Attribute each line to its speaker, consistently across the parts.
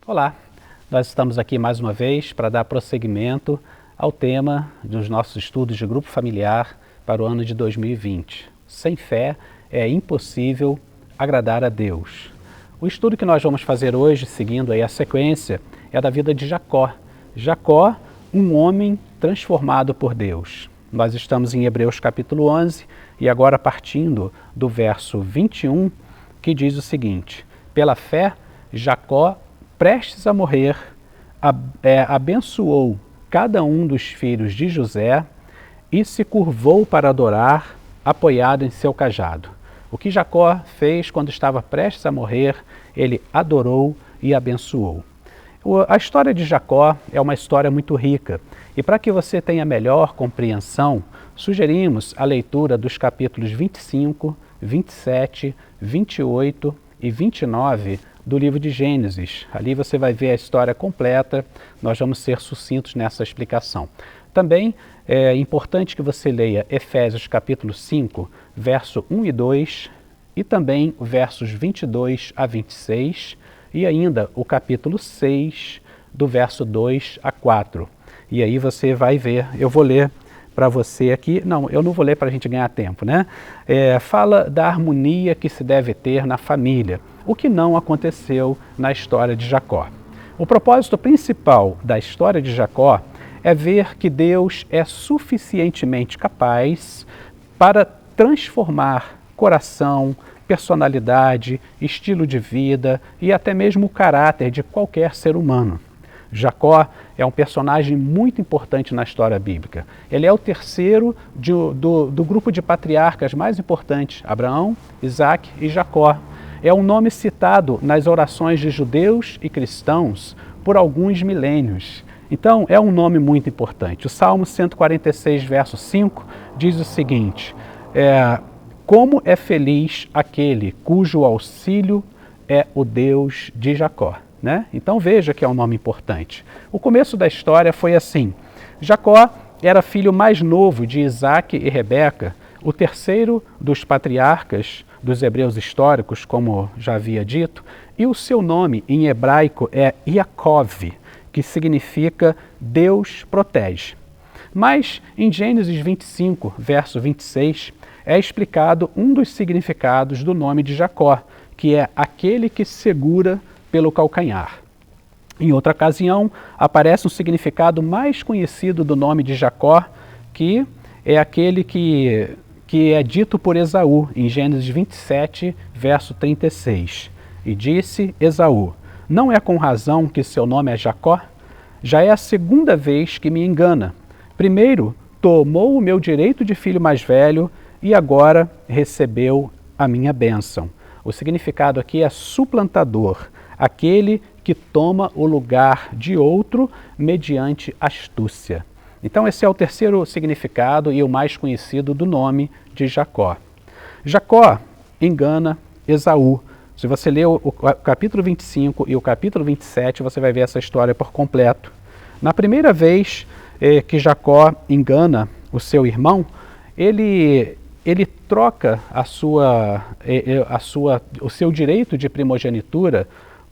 Speaker 1: Olá, nós estamos aqui mais uma vez para dar prosseguimento ao tema dos nossos estudos de grupo familiar para o ano de 2020. Sem fé é impossível agradar a Deus. O estudo que nós vamos fazer hoje, seguindo aí a sequência, é da vida de Jacó. Jacó, um homem transformado por Deus. Nós estamos em Hebreus capítulo 11 e agora partindo do verso 21, que diz o seguinte: pela fé, Jacó, prestes a morrer, abençoou cada um dos filhos de José e se curvou para adorar, apoiado em seu cajado. O que Jacó fez quando estava prestes a morrer, ele adorou e abençoou. A história de Jacó é uma história muito rica e para que você tenha melhor compreensão, sugerimos a leitura dos capítulos 25, 27, 28 e 29 do livro de Gênesis. Ali você vai ver a história completa, nós vamos ser sucintos nessa explicação. Também é importante que você leia Efésios capítulo 5, verso 1 e 2, e também versos 22 a 26, e ainda o capítulo 6, do verso 2 a 4. E aí você vai ver, eu vou ler para você aqui, não, eu não vou ler para a gente ganhar tempo, né? Fala da harmonia que se deve ter na família, o que não aconteceu na história de Jacó. O propósito principal da história de Jacó é ver que Deus é suficientemente capaz para transformar coração, personalidade, estilo de vida e até mesmo o caráter de qualquer ser humano. Jacó é um personagem muito importante na história bíblica. Ele é o terceiro do grupo de patriarcas mais importantes, Abraão, Isaac e Jacó. É um nome citado nas orações de judeus e cristãos por alguns milênios. Então, é um nome muito importante. O Salmo 146, verso 5, diz o seguinte: como é feliz aquele cujo auxílio é o Deus de Jacó. Né? Então veja que é um nome importante. O começo da história foi assim: Jacó era filho mais novo de Isaac e Rebeca, o terceiro dos patriarcas dos hebreus históricos, como já havia dito, e o seu nome em hebraico é Yaakov, que significa Deus protege. Mas em Gênesis 25, verso 26, é explicado um dos significados do nome de Jacó, que é aquele que segura pelo calcanhar. Em outra ocasião, aparece um significado mais conhecido do nome de Jacó, que é aquele que é dito por Esaú, em Gênesis 27, verso 36. E disse Esaú: não é com razão que seu nome é Jacó? Já é a segunda vez que me engana. Primeiro, tomou o meu direito de filho mais velho e agora recebeu a minha bênção. O significado aqui é suplantador, aquele que toma o lugar de outro mediante astúcia. Então esse é o terceiro significado e o mais conhecido do nome de Jacó. Jacó engana Esaú. Se você ler o capítulo 25 e o capítulo 27, você vai ver essa história por completo. Na primeira vez que Jacó engana o seu irmão, ele troca o seu direito de primogenitura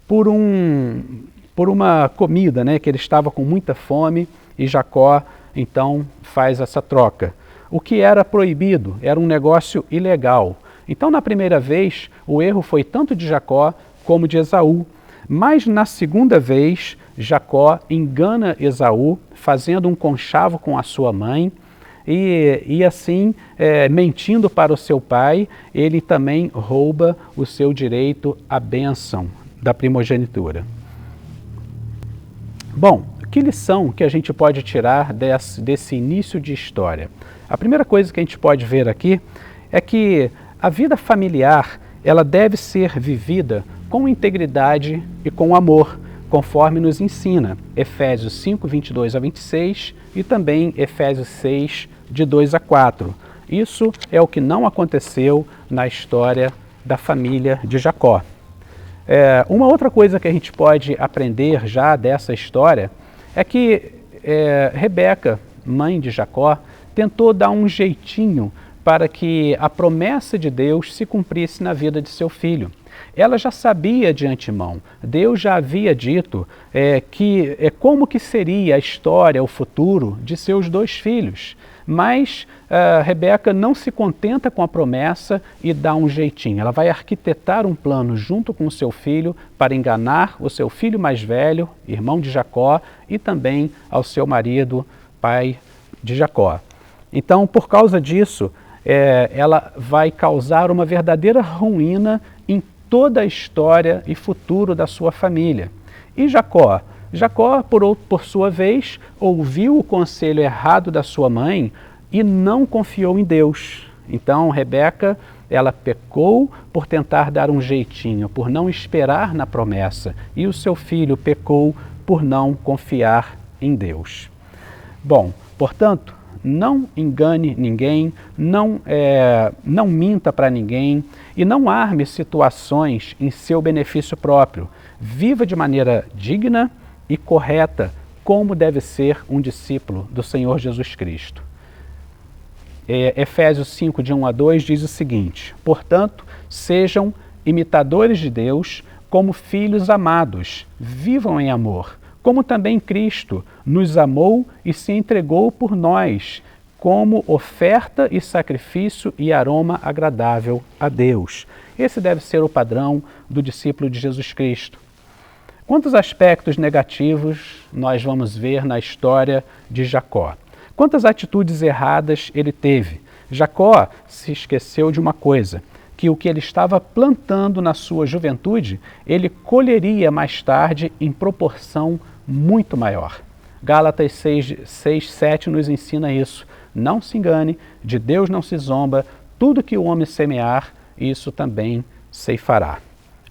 Speaker 1: por uma comida, né, que ele estava com muita fome, e Jacó então faz essa troca. O que era proibido, era um negócio ilegal. Então na primeira vez o erro foi tanto de Jacó como de Esaú, mas na segunda vez Jacó engana Esaú, fazendo um conchavo com a sua mãe, e assim, mentindo para o seu pai, ele também rouba o seu direito à bênção da primogenitura. Bom, que lição que a gente pode tirar desse início de história? A primeira coisa que a gente pode ver aqui é que a vida familiar ela deve ser vivida com integridade e com amor, conforme nos ensina Efésios 5, 22 a 26 e também Efésios 6, de 2 a 4. Isso é o que não aconteceu na história da família de Jacó. Uma outra coisa que a gente pode aprender já dessa história é que Rebeca, mãe de Jacó, tentou dar um jeitinho para que a promessa de Deus se cumprisse na vida de seu filho. Ela já sabia de antemão, Deus já havia dito como que seria a história, o futuro de seus 2 filhos. Mas Rebeca não se contenta com a promessa e dá um jeitinho. Ela vai arquitetar um plano junto com o seu filho para enganar o seu filho mais velho, irmão de Jacó, e também ao seu marido, pai de Jacó. Então, por causa disso, ela vai causar uma verdadeira ruína em toda a história e futuro da sua família. E Jacó? Jacó, por sua vez, ouviu o conselho errado da sua mãe e não confiou em Deus. Então, Rebeca, ela pecou por tentar dar um jeitinho, por não esperar na promessa. E o seu filho pecou por não confiar em Deus. Bom, portanto, não engane ninguém, não minta para ninguém e não arme situações em seu benefício próprio. Viva de maneira digna e correta, como deve ser um discípulo do Senhor Jesus Cristo. Efésios 5, de 1 a 2, diz o seguinte: portanto, sejam imitadores de Deus como filhos amados, vivam em amor, como também Cristo nos amou e se entregou por nós, como oferta e sacrifício e aroma agradável a Deus. Esse deve ser o padrão do discípulo de Jesus Cristo. Quantos aspectos negativos nós vamos ver na história de Jacó? Quantas atitudes erradas ele teve? Jacó se esqueceu de uma coisa, que o que ele estava plantando na sua juventude, ele colheria mais tarde em proporção muito maior. Gálatas 6:7 nos ensina isso. Não se engane, de Deus não se zomba, tudo que o homem semear, isso também ceifará.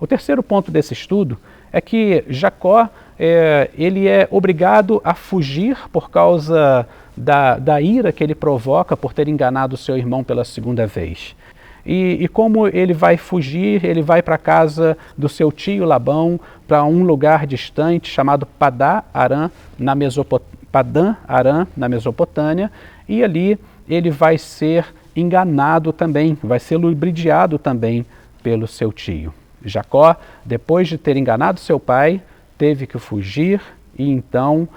Speaker 1: O terceiro ponto desse estudo é que Jacó ele é obrigado a fugir por causa da ira que ele provoca por ter enganado seu irmão pela segunda vez. E como ele vai fugir, ele vai para a casa do seu tio Labão, para um lugar distante chamado Padã-Arã, na Mesopotâmia, e ali ele vai ser enganado também, vai ser ludibriado também pelo seu tio. Jacó, depois de ter enganado seu pai, teve que fugir e então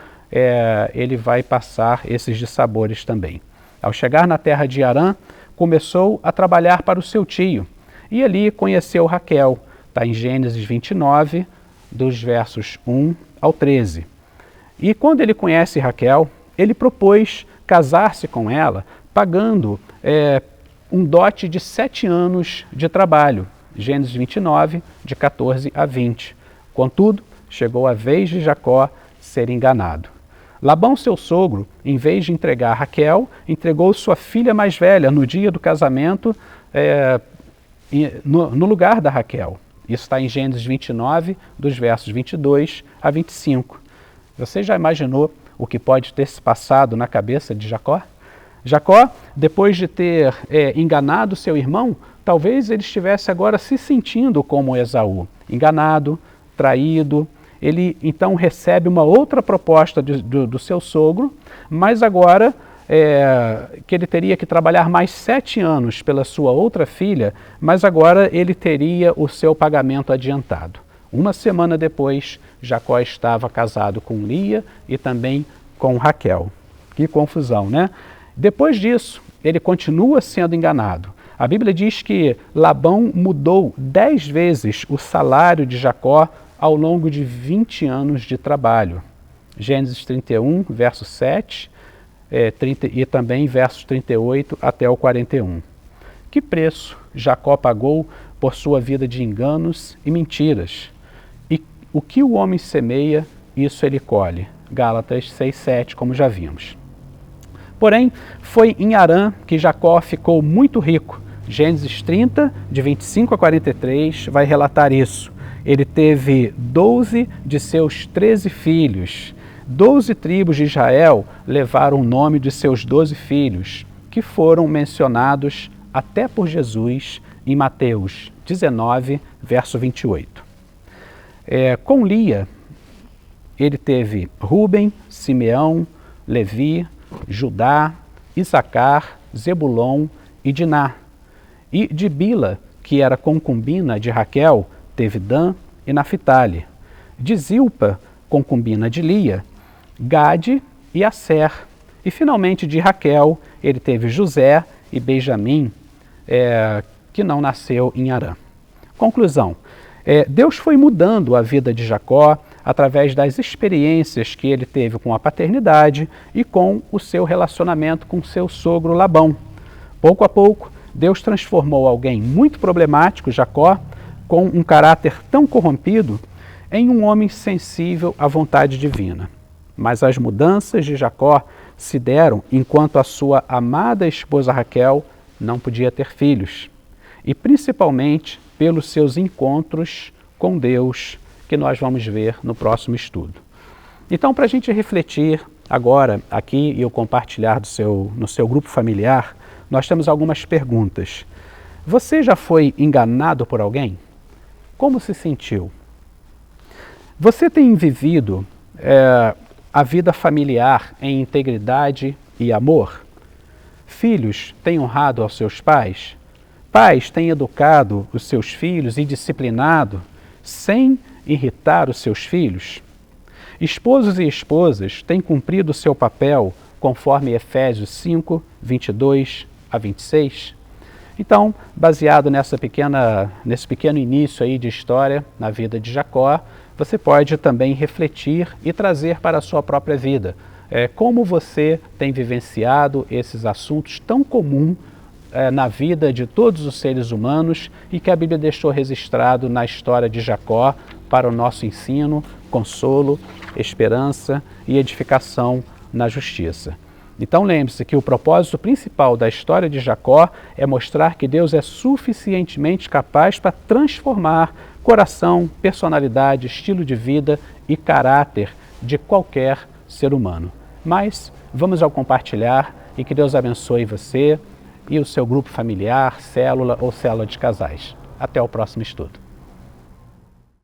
Speaker 1: ele vai passar esses dissabores também. Ao chegar na terra de Harã, começou a trabalhar para o seu tio e ali conheceu Raquel. Está em Gênesis 29, dos versos 1 ao 13. E quando ele conhece Raquel, ele propôs casar-se com ela, pagando um dote de 7 anos de trabalho. Gênesis 29, de 14 a 20. Contudo, chegou a vez de Jacó ser enganado. Labão, seu sogro, em vez de entregar Raquel, entregou sua filha mais velha no dia do casamento no lugar da Raquel. Isso está em Gênesis 29, dos versos 22 a 25. Você já imaginou o que pode ter se passado na cabeça de Jacó? Jacó, depois de ter enganado seu irmão, talvez ele estivesse agora se sentindo como Esaú, enganado, traído. Ele então recebe uma outra proposta do seu sogro, mas agora que ele teria que trabalhar mais 7 anos pela sua outra filha, mas agora ele teria o seu pagamento adiantado. Uma semana depois, Jacó estava casado com Lia e também com Raquel. Que confusão, né? Depois disso, ele continua sendo enganado. A Bíblia diz que Labão mudou 10 vezes o salário de Jacó ao longo de 20 anos de trabalho. Gênesis 31, verso 7, e também versos 38 até o 41. Que preço Jacó pagou por sua vida de enganos e mentiras? E o que o homem semeia, isso ele colhe. Gálatas 6, 7, como já vimos. Porém, foi em Harã que Jacó ficou muito rico. Gênesis 30, de 25 a 43, vai relatar isso. Ele teve 12 de seus 13 filhos. 12 tribos de Israel levaram o nome de seus 12 filhos, que foram mencionados até por Jesus em Mateus 19, verso 28. Com Lia, ele teve Rúben, Simeão, Levi, Judá, Issacar, Zebulon e Diná. E de Bila, que era concubina de Raquel, teve Dan e Naphtali. De Zilpa, concubina de Lia, Gade e Asser. E finalmente de Raquel, ele teve José e Benjamim, que não nasceu em Harã. Conclusão, Deus foi mudando a vida de Jacó através das experiências que ele teve com a paternidade e com o seu relacionamento com seu sogro Labão. Pouco a pouco, Deus transformou alguém muito problemático, Jacó, com um caráter tão corrompido, em um homem sensível à vontade divina. Mas as mudanças de Jacó se deram enquanto a sua amada esposa Raquel não podia ter filhos, e principalmente pelos seus encontros com Deus, que nós vamos ver no próximo estudo. Então, para a gente refletir agora aqui e eu compartilhar no seu grupo familiar, nós temos algumas perguntas. Você já foi enganado por alguém? Como se sentiu? Você tem vivido a vida familiar em integridade e amor? Filhos têm honrado aos seus pais? Pais têm educado os seus filhos e disciplinado sem irritar os seus filhos? Esposos e esposas têm cumprido o seu papel conforme Efésios 5, 22 a 26? Então, baseado nesse pequeno início aí de história na vida de Jacó, você pode também refletir e trazer para a sua própria vida. Como você tem vivenciado esses assuntos tão comuns na vida de todos os seres humanos e que a Bíblia deixou registrado na história de Jacó para o nosso ensino, consolo, esperança e edificação na justiça. Então lembre-se que o propósito principal da história de Jacó é mostrar que Deus é suficientemente capaz para transformar coração, personalidade, estilo de vida e caráter de qualquer ser humano. Mas vamos ao compartilhar e que Deus abençoe você e o seu grupo familiar, célula ou célula de casais. Até o próximo estudo.